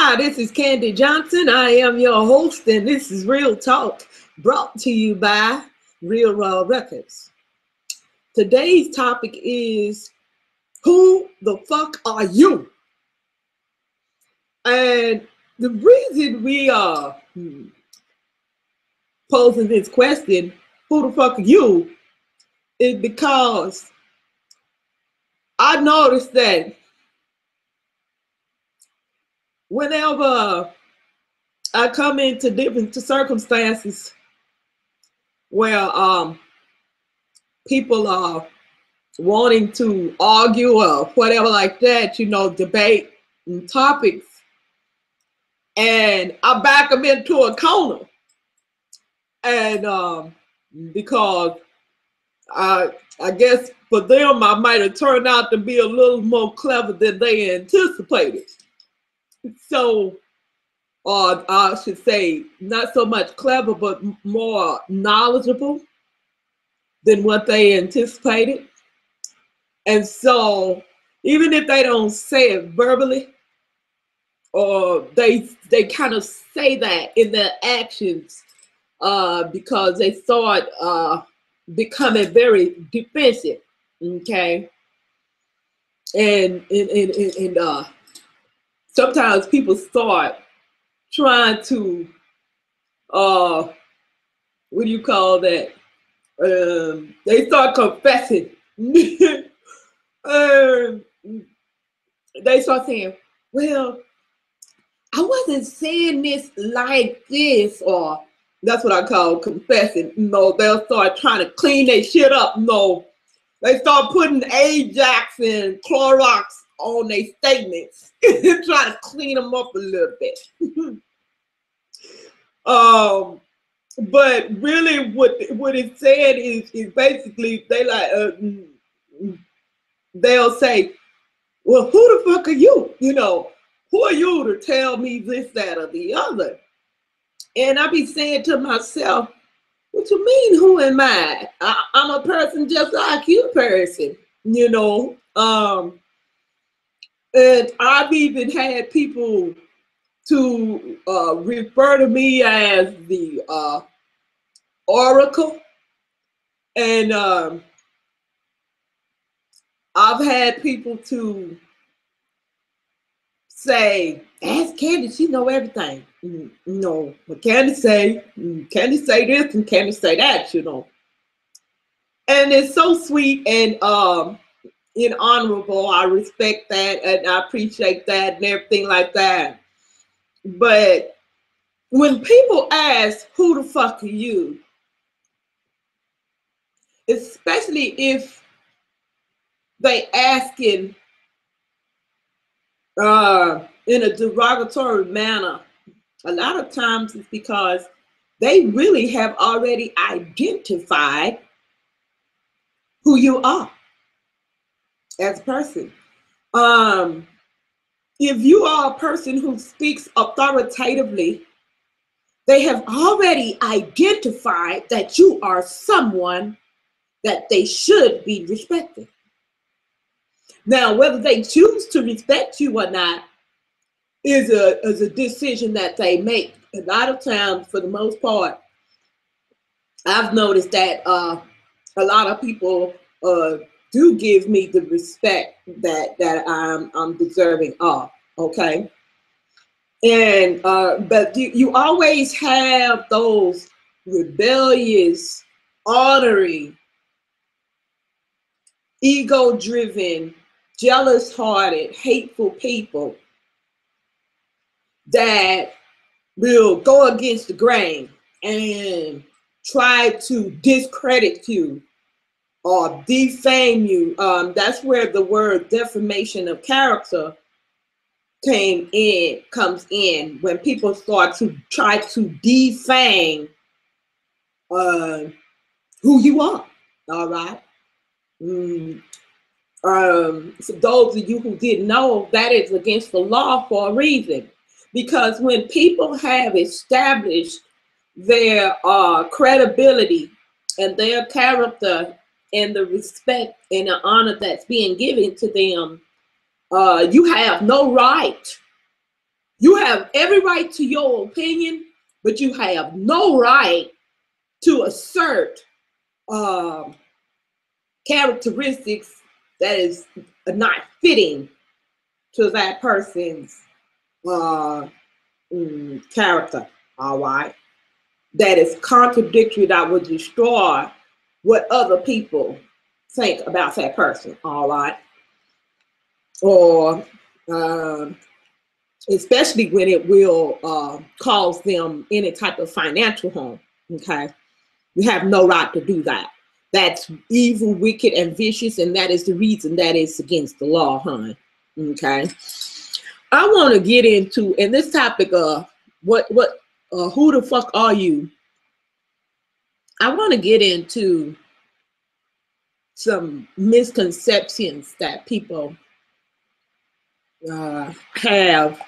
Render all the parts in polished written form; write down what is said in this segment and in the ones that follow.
Hi, this is Candy Johnson. I am your host, and this is Real Talk, brought to you by Real Raw Records. Today's topic is, who the fuck are you? And the reason we are posing this question, who the fuck are you, is because I noticed that whenever I come into different circumstances where people are wanting to argue or whatever like that, debate topics, and I back them into a corner, and because I guess for them I might have turned out to be a little more clever than they anticipated. So, or I should say, not so much clever, but more knowledgeable than what they anticipated. And so, even if they don't say it verbally, or they kind of say that in their actions, because they start becoming very defensive, okay? And sometimes people start trying to, what do you call that? They start confessing. They start saying, well, I wasn't saying this like this, or that's what I call confessing. No, they'll start trying to clean their shit up. No, they start putting Ajax and Clorox on their statements, try to clean them up a little bit. But really, what it said is basically they'll say, well, who the fuck are you? Who are you to tell me this, that, or the other? And I be saying to myself, what you mean, who am I? I'm a person just like you person, and I've even had people to refer to me as the oracle. And I've had people to say, ask Candy, she know everything. But Candy say this and Candy say that, And it's so sweet and honorable. I respect that and I appreciate that and everything like that. But when people ask, who the fuck are you? Especially if they asking in a derogatory manner, a lot of times it's because they really have already identified who you are as a person. If you are a person who speaks authoritatively, they have already identified that you are someone that they should be respected. Now, whether they choose to respect you or not is a decision that they make. A lot of times, for the most part, I've noticed that a lot of people do give me the respect that I'm deserving of. Okay, and but you always have those rebellious, ornery, ego-driven, jealous-hearted, hateful people that will go against the grain and try to discredit you or defame you. That's where the word defamation of character comes in, when people start to try to defame who you are. All right. So those of you who didn't know, that is against the law for a reason. Because when people have established their credibility and their character and the respect and the honor that's being given to them, you have no right You have every right to your opinion, but you have no right to assert characteristics that is not fitting to that person's character, all right? That is contradictory, that would destroy what other people think about that person, all right? Or especially when it will cause them any type of financial harm, okay? You have no right to do that. That's evil, wicked, and vicious, and that is the reason that it's against the law, hon, okay? I want to get into, in this topic of who the fuck are you? I want to get into some misconceptions that people have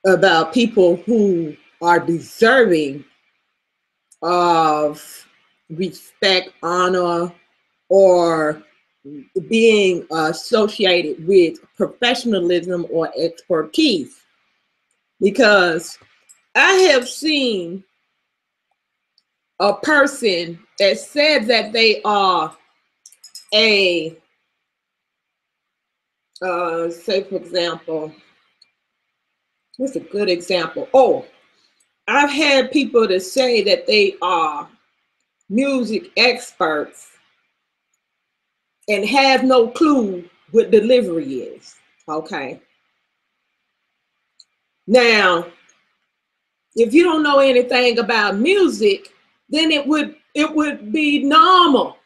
about people who are deserving of respect, honor, or being associated with professionalism or expertise. Because I have seen a person that said that they are a, say for example, what's a good example? Oh, I've had people to say that they are music experts and have no clue what delivery is, okay? Now, if you don't know anything about music, then it would be normal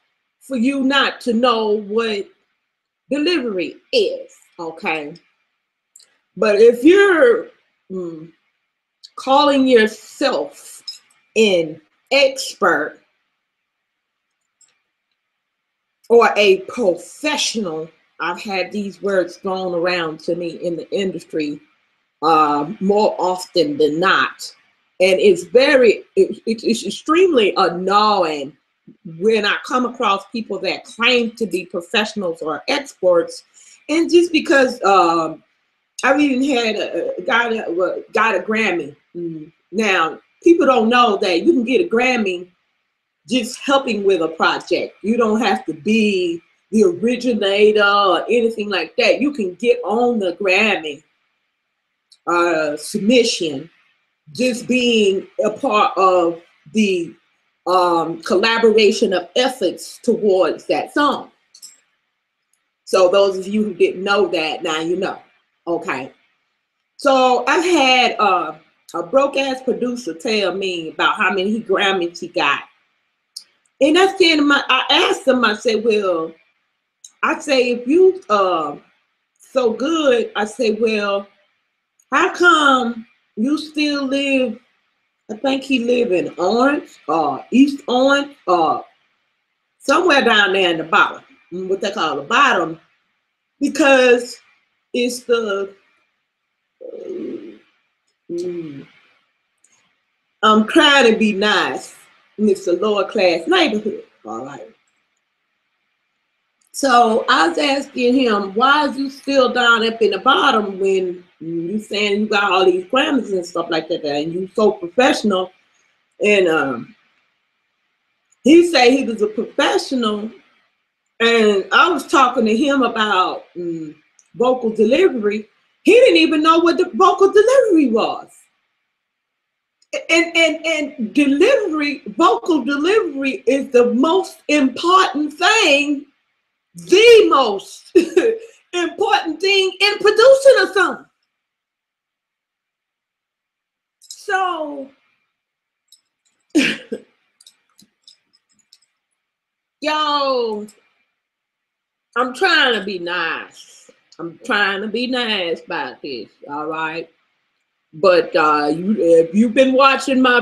for you not to know what delivery is, okay? But if you're calling yourself an expert or a professional, I've had these words thrown around to me in the industry more often than not. And it's it's extremely annoying when I come across people that claim to be professionals or experts. And just because I've even had a guy that got a Grammy. Now, people don't know that you can get a Grammy just helping with a project. You don't have to be the originator or anything like that. You can get on the Grammy submission just being a part of the collaboration of efforts towards that song. So those of you who didn't know that, now you know. Okay. So I've had a broke ass producer tell me about how many Grammys he got. And I said, I asked him, I said, well, I say, if you so good, I say, well, how come you still live, I think he live in Orange, East Orange, somewhere down there in the bottom, what they call the bottom, because it's the, I'm trying to be nice, and it's a lower class neighborhood, all right. So I was asking him, why is you still down up in the bottom when you saying you got all these Grammys and stuff like that, and you so professional? And he said he was a professional, and I was talking to him about vocal delivery. He didn't even know what the vocal delivery was. And delivery, vocal delivery is the most important thing, the most important thing in producing a song. So, yo, I'm trying to be nice. I'm trying to be nice about this, all right? But if you've been watching my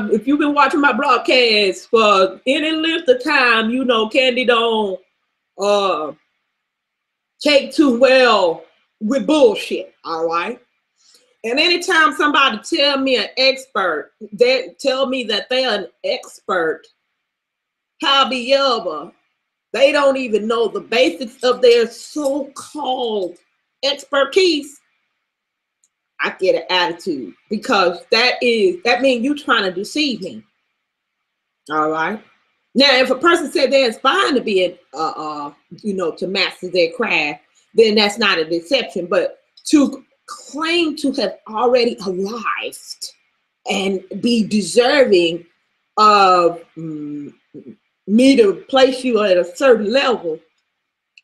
broadcast for any length of time, you know Candy don't take too well with bullshit, all right? And anytime somebody tell me an expert, they tell me that they're an expert, however, they don't even know the basics of their so-called expertise. I get an attitude, because that means you trying to deceive me. All right. Now, if a person said they're aspiring to be to master their craft, then that's not a deception. But to claim to have already arrived and be deserving of me to place you at a certain level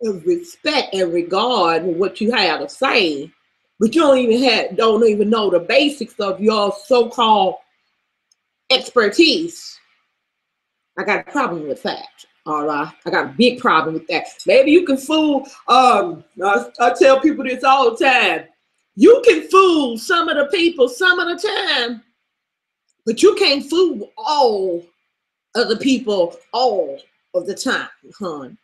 of respect and regard with what you have to say, but you don't even know the basics of your so-called expertise, I got a problem with that. All right, I got a big problem with that. Maybe you can fool. I tell people this all the time. You can fool some of the people some of the time, but you can't fool all of the people all of the time, hon.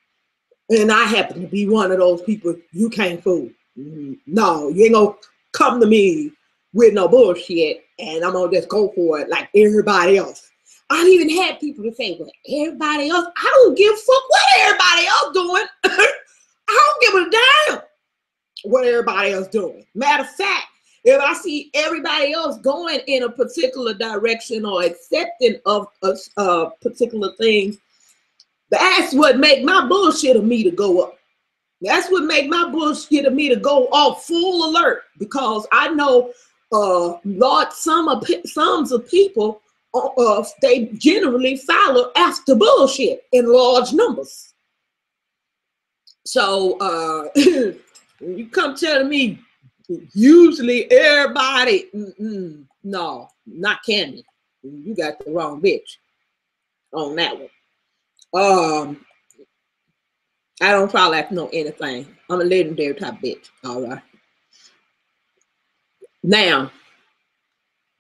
And I happen to be one of those people you can't fool. No, you ain't gonna come to me with no bullshit, and I'm gonna just go for it like everybody else. I've even had people to say, well, everybody else, I don't give a fuck what everybody else doing. I don't give a damn what everybody else doing. Matter of fact, if I see everybody else going in a particular direction or accepting of a particular thing, that's what make my bullshit of me to go up. That's what make my bullshit of me to go off full alert, because I know Lord, some of people, they generally follow after bullshit in large numbers. So when you come telling me usually everybody, no, not Candy. You got the wrong bitch on that one. I don't follow after no anything. I'm a legendary type bitch. All right. Now,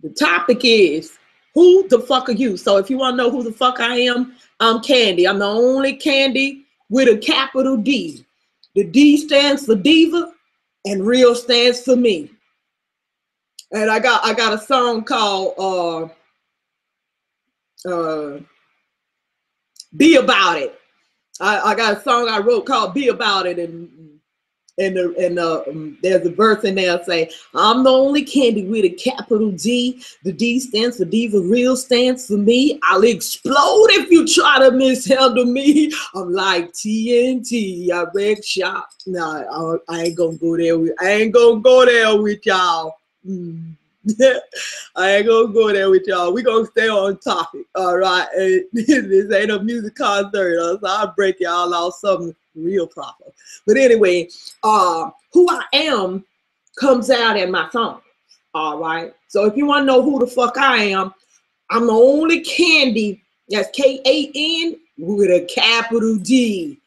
the topic is, who the fuck are you? So if you want to know who the fuck I am, I'm Candy. I'm the only Candy with a capital D. The D stands for diva, and real stands for me. And I got a song called Be About It. I got a song I wrote called Be About It, and there's a verse in there say, I'm the only Candy with a capital D. The D stands for diva, real stands for me. I'll explode if you try to mishandle me. I'm like TNT, I wreck shop. No, I ain't gonna go there with y'all. I ain't gonna go there with y'all. We gonna stay on topic, all right? This ain't a music concert, so I'll break y'all off something real proper. But anyway, who I am comes out in my song, all right? So if you want to know who the fuck I am, I'm the only Candy, that's K-A-N with a capital D,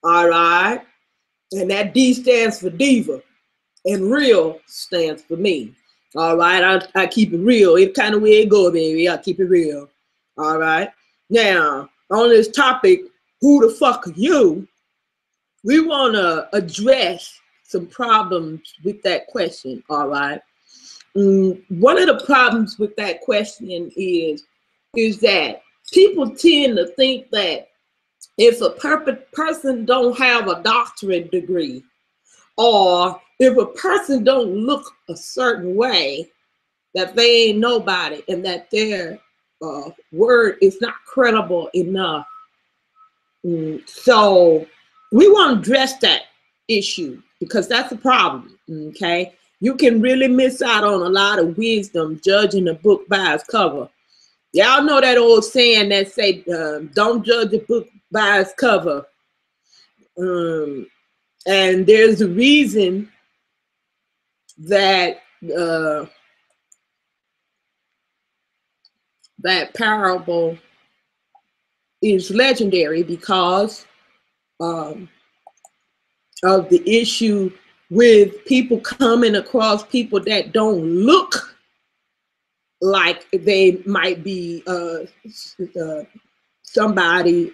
all right? And that D stands for diva, and real stands for me. All right, I keep it real. It's kind of where it go, baby. I keep it real. All right. Now, on this topic, who the fuck are you? We want to address some problems with that question. All right. One of the problems with that question is that people tend to think that if a person don't have a doctorate degree, or if a person don't look a certain way, that they ain't nobody, and that their word is not credible enough. So we want to address that issue, because that's a problem, okay? You can really miss out on a lot of wisdom judging a book by its cover. Y'all know that old saying that say, don't judge a book by its cover. And there's a reason that that parable is legendary, because of the issue with people coming across people that don't look like they might be somebody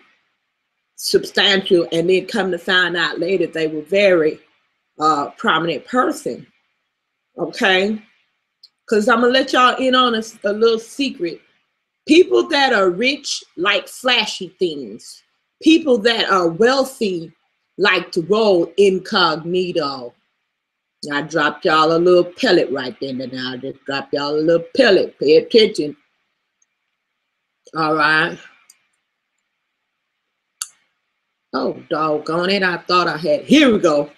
substantial, and then come to find out later they were very prominent person. Okay, because I'm gonna let y'all in on a little secret. People that are rich like flashy things. People that are wealthy like to roll incognito. I dropped y'all a little pellet right then and now. I just dropped y'all a little pellet. Pay attention. All right. Oh, doggone it. I thought I had. Here we go.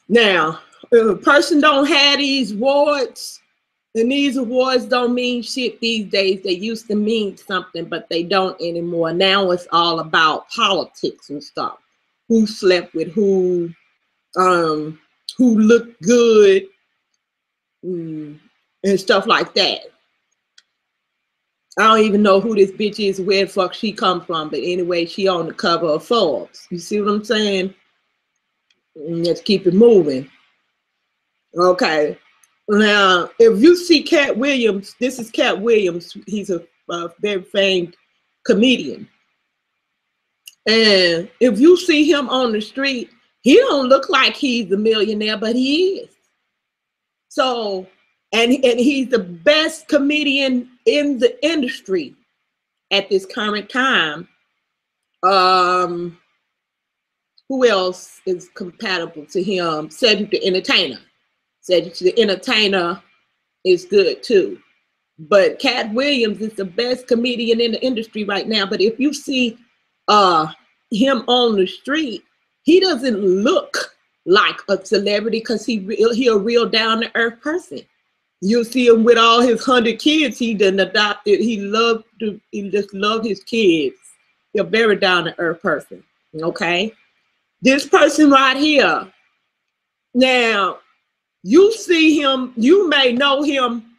Now, if a person don't have these awards, and these awards don't mean shit these days. They used to mean something, but they don't anymore. Now it's all about politics and stuff. Who slept with who looked good, and stuff like that. I don't even know who this bitch is, where the fuck she come from, but anyway, she on the cover of Forbes. You see what I'm saying? Let's keep it moving. Okay. Now, if you see Cat Williams, this is Cat Williams. He's a very famed comedian. And if you see him on the street, he don't look like he's a millionaire, but he is. So, and he's the best comedian in the industry at this current time. Who else is compatible to him? Cedric the Entertainer. Cedric the Entertainer is good too. But Cat Williams is the best comedian in the industry right now. But if you see him on the street, he doesn't look like a celebrity because he a real down-to-earth person. You'll see him with all his 100 kids he done adopted. He just loved his kids. He's a very down-to-earth person. Okay. This person right here. Now, you see him, you may know him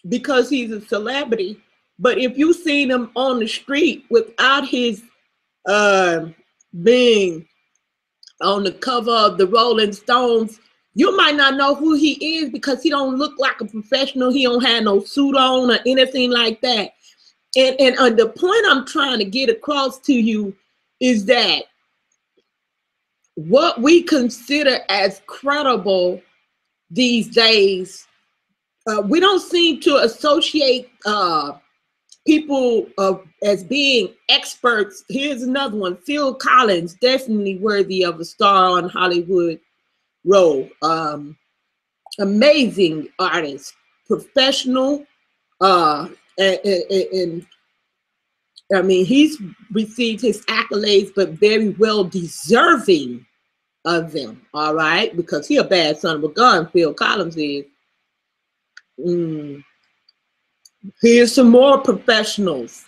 because he's a celebrity, but if you seen him on the street without his being on the cover of the Rolling Stones, you might not know who he is because he don't look like a professional. He don't have no suit on or anything like that. And the point I'm trying to get across to you is that what we consider as credible these days, we don't seem to associate people as being experts. Here's another one. Phil Collins, definitely worthy of a star on Hollywood Road. Amazing artist, professional, and I mean, he's received his accolades, but very well deserving of them, all right? Because he a bad son of a gun, Phil Collins is. Here's some more professionals.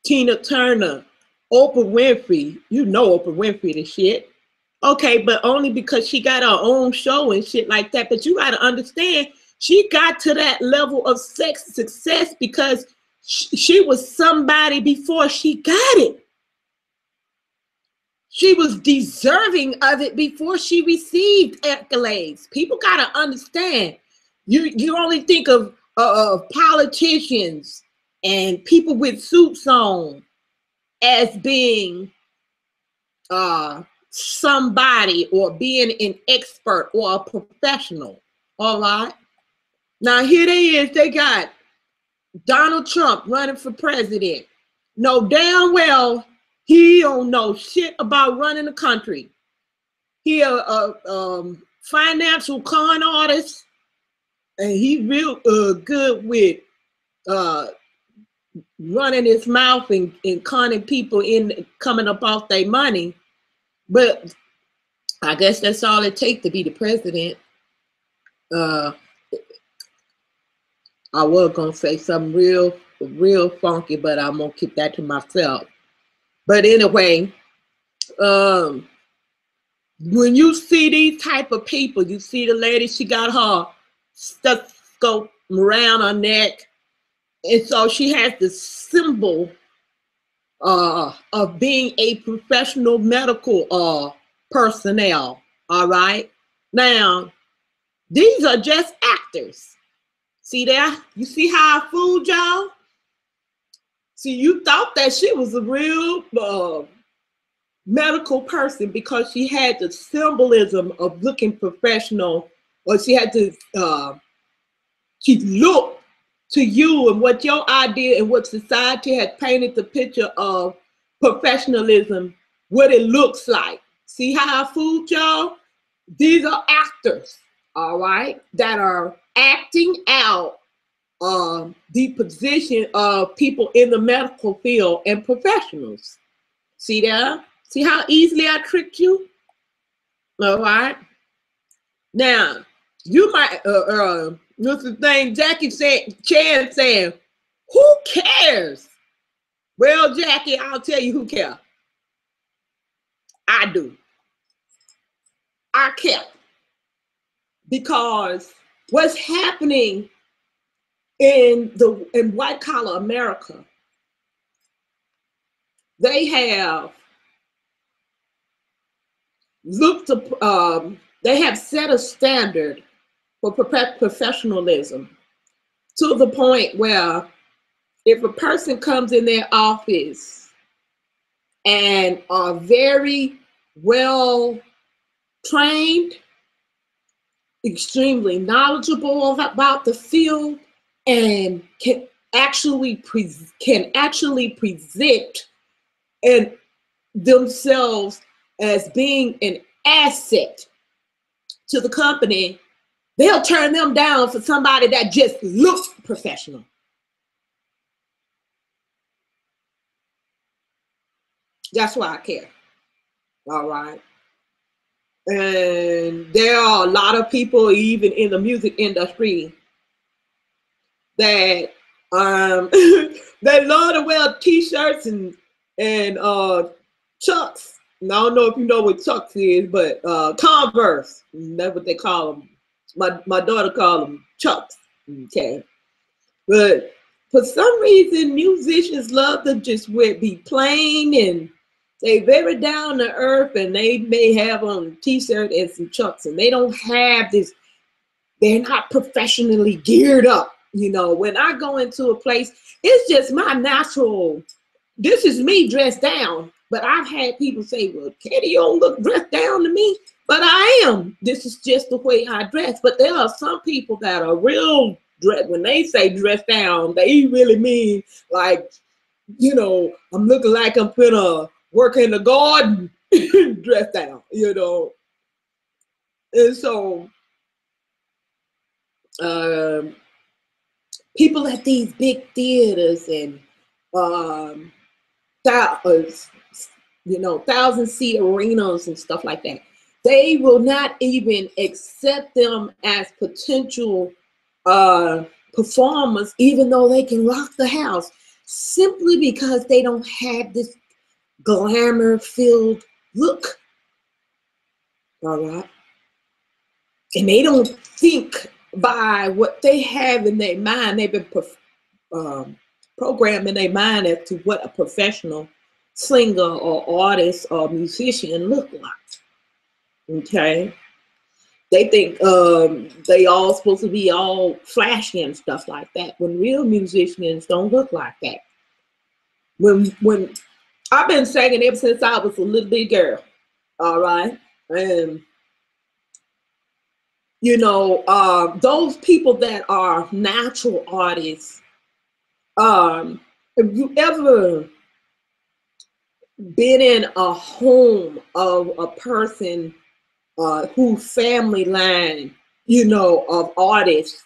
Tina Turner, Oprah Winfrey. You know Oprah Winfrey the shit. Okay, but only because she got her own show and shit like that. But you got to understand, she got to that level of success because she was somebody before she got it. She was deserving of it before she received accolades. People got to understand. You only think of politicians and people with suits on as being somebody or being an expert or a professional. All right. Now here they is. They got Donald Trump running for president. Know damn well he don't know shit about running the country. He a financial con artist, and he real good with running his mouth and conning people in coming up off their money. But I guess that's all it takes to be the president. I was gonna say something real funky, but I'm gonna keep that to myself. But anyway, when you see these type of people, you see the lady, she got her stethoscope around her neck, and so she has the symbol of being a professional medical personnel. All right. Now, these are just actors. See there? You see how I fooled y'all? See, you thought that she was a real medical person because she had the symbolism of looking professional, or she had to she looked to you and what your idea and what society had painted the picture of professionalism, what it looks like. See how I fooled y'all? These are actors, all right, that are acting out the position of people in the medical field and professionals. See that? See how easily I tricked you? All right. Now, you might, what's the thing Jackie said, Chan saying, who cares? Well, Jackie, I'll tell you who cares. I do. I care. Because what's happening in white collar America, they have looked up, they have set a standard for professionalism to the point where if a person comes in their office and are very well trained, extremely knowledgeable about the field, and can actually present and themselves as being an asset to the company, they'll turn them down for somebody that just looks professional. That's why I care. All right. And there are a lot of people, even in the music industry, that they love to wear t-shirts and Chucks. And I don't know if you know what Chucks is, but Converse. That's what they call them. My daughter called them Chucks. Okay. But for some reason, musicians love to just be plain, and they very down to earth, and they may have on a t-shirt and some Chucks, and they don't have this, they're not professionally geared up. You know, when I go into a place, it's just my natural, this is me dressed down. But I've had people say, well, Katie, you don't look dressed down to me. But I am. This is just the way I dress. But there are some people that are real dressed. When they say dressed down, they really mean like, you know, I'm looking like I'm finna work in the garden dressed down, you know. And so people at these big theaters and you know, 1,000-seat arenas and stuff like that, they will not even accept them as potential performers, even though they can rock the house, simply because they don't have this glamour-filled look. All right. And they don't think by what they have in their mind. They've been programmed in their mind as to what a professional singer or artist or musician look like. Okay. They think they all supposed to be all flashy and stuff like that, when real musicians don't look like that. When I've been singing ever since I was a little bitty girl, all right, and you know, those people that are natural artists, if you ever been in a home of a person whose family line, you know, of artists,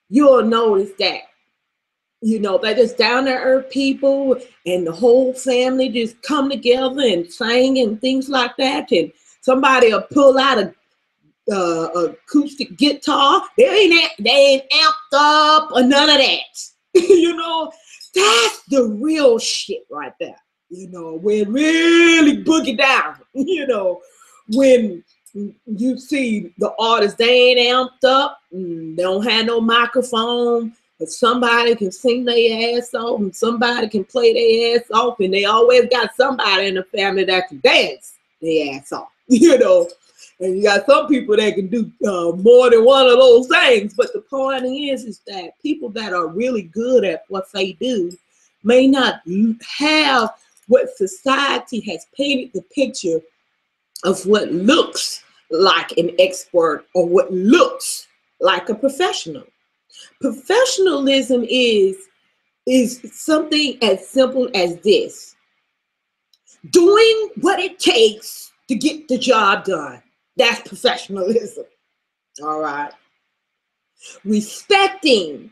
you'll notice that, you know, they're just down to earth people, and the whole family just come together and sing and things like that. And somebody will pull out a acoustic guitar. They ain't amped up or none of that. You know, that's the real shit right there. You know, when really boogie down, you know, when you see the artists, they ain't amped up, they don't have no microphone, but somebody can sing their ass off and somebody can play their ass off, and they always got somebody in the family that can dance their ass off, you know. And you got some people that can do more than one of those things. But the point is that people that are really good at what they do may not have what society has painted the picture of what looks like an expert or what looks like a professional. Professionalism is something as simple as this: doing what it takes to get the job done. That's professionalism. All right. Respecting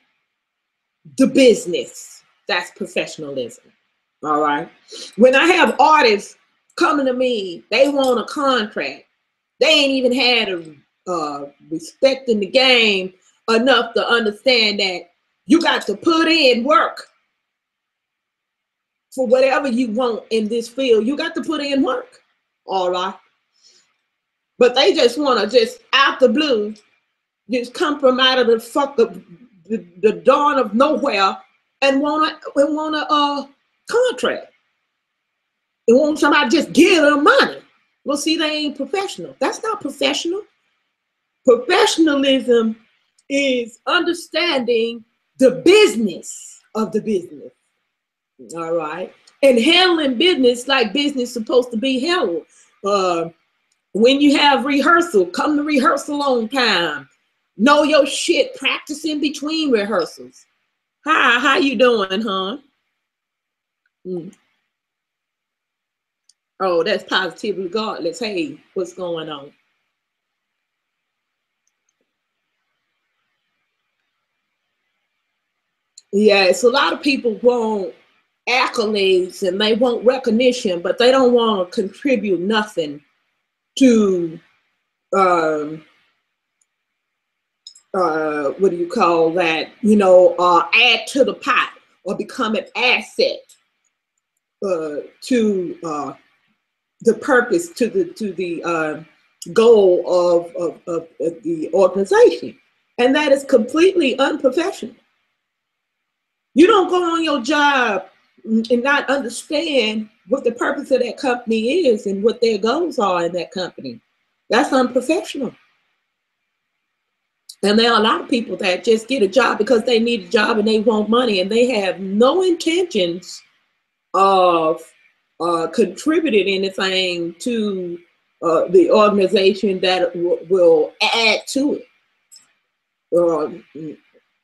the business. That's professionalism. All right. When I have artists coming to me, they want a contract. They ain't even had a respect in the game enough to understand that you got to put in work for whatever you want in this field. You got to put in work. All right. But they just want to just out the blue, just come from out of the dawn of nowhere and want a contract. And want somebody to just give them money. Well, see, they ain't professional. That's not professional. Professionalism is understanding the business of the business. All right. And handling business like business is supposed to be handled. When you have rehearsal, come to rehearsal on time. Know your shit, practice in between rehearsals. Hi, how you doing, huh? Oh, that's positive regardless. Hey, what's going on? Yeah, it's a lot of people want accolades and they want recognition, but they don't want to contribute nothing to what do you call that? You know, add to the pot or become an asset to the purpose, to the goal of the organization, and that is completely unprofessional. You don't go on your job and not understand what the purpose of that company is and what their goals are in that company. That's unprofessional. And there are a lot of people that just get a job because they need a job and they want money, and they have no intentions of contributing anything to the organization that will add to it.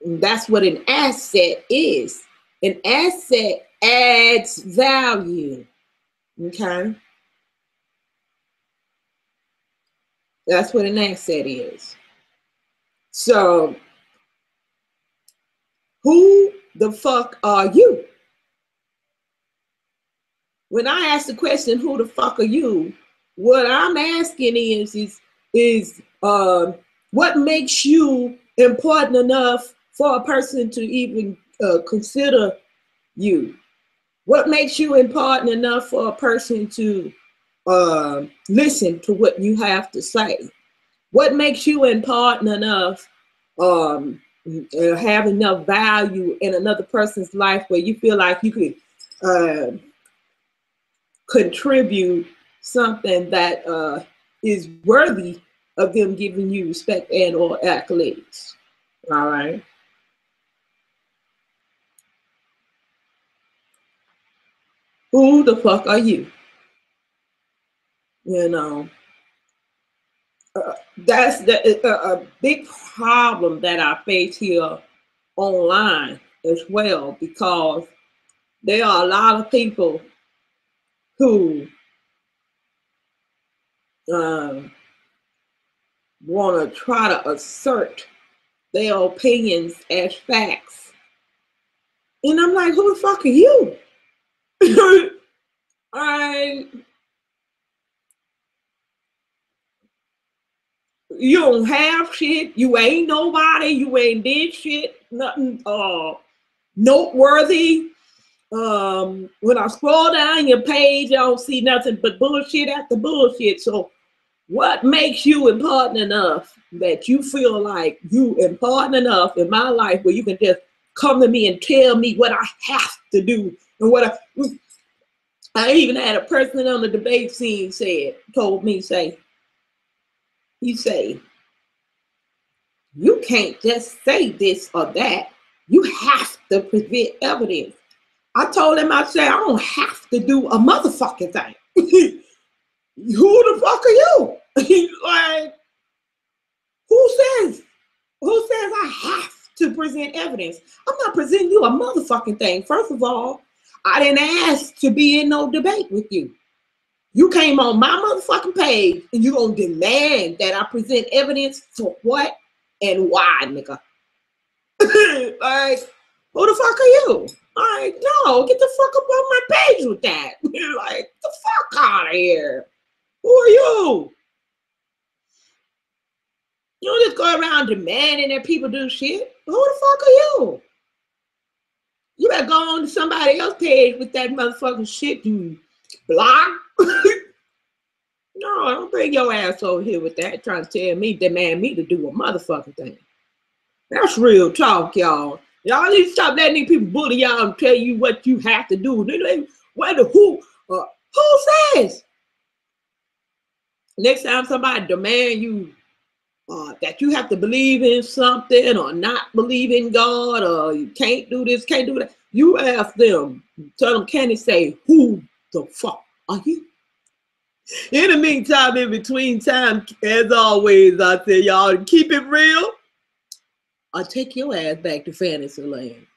That's what an asset is. An asset adds value. Okay? That's what an asset is. So, who the fuck are you? When I ask the question, who the fuck are you? What I'm asking is what makes you important enough for a person to even consider you? What makes you important enough for a person to listen to what you have to say? What makes you important enough, have enough value in another person's life where you feel like you could contribute something that is worthy of them giving you respect and or accolades? All right. Who the fuck are you? You know, that's a big problem that I face here online as well, because there are a lot of people who want to try to assert their opinions as facts. And I'm like, who the fuck are you? You don't have shit. You ain't nobody. You ain't did shit. Nothing noteworthy. When I scroll down your page, I don't see nothing but bullshit after bullshit. So what makes you important enough that you feel like you important enough in my life where you can just come to me and tell me what I have to do? And what I even had a person on the debate scene told me, he say, you can't just say this or that. You have to present evidence. I told him, I said, I don't have to do a motherfucking thing. Who the fuck are you? Like, who says I have to present evidence? I'm not presenting you a motherfucking thing. First of all, I didn't ask to be in no debate with you. You came on my motherfucking page and you gonna demand that I present evidence for what and why, nigga? Like, who the fuck are you? Like, no, get the fuck up on my page with that. Like, the fuck out of here. Who are you? You don't just go around demanding that people do shit. Who the fuck are you? You better go on to somebody else's page with that motherfucking shit you block. No, don't bring your ass over here with that, trying to tell me, demand me to do a motherfucking thing. That's real talk, y'all. Y'all need to stop letting these people bully y'all and tell you what you have to do. Who says? Next time somebody demand you that you have to believe in something or not believe in God or you can't do this, can't do that, you ask them, tell them, can they say, who the fuck are you? In the meantime, in between time, as always, I say, y'all, keep it real or take your ass back to fantasy land.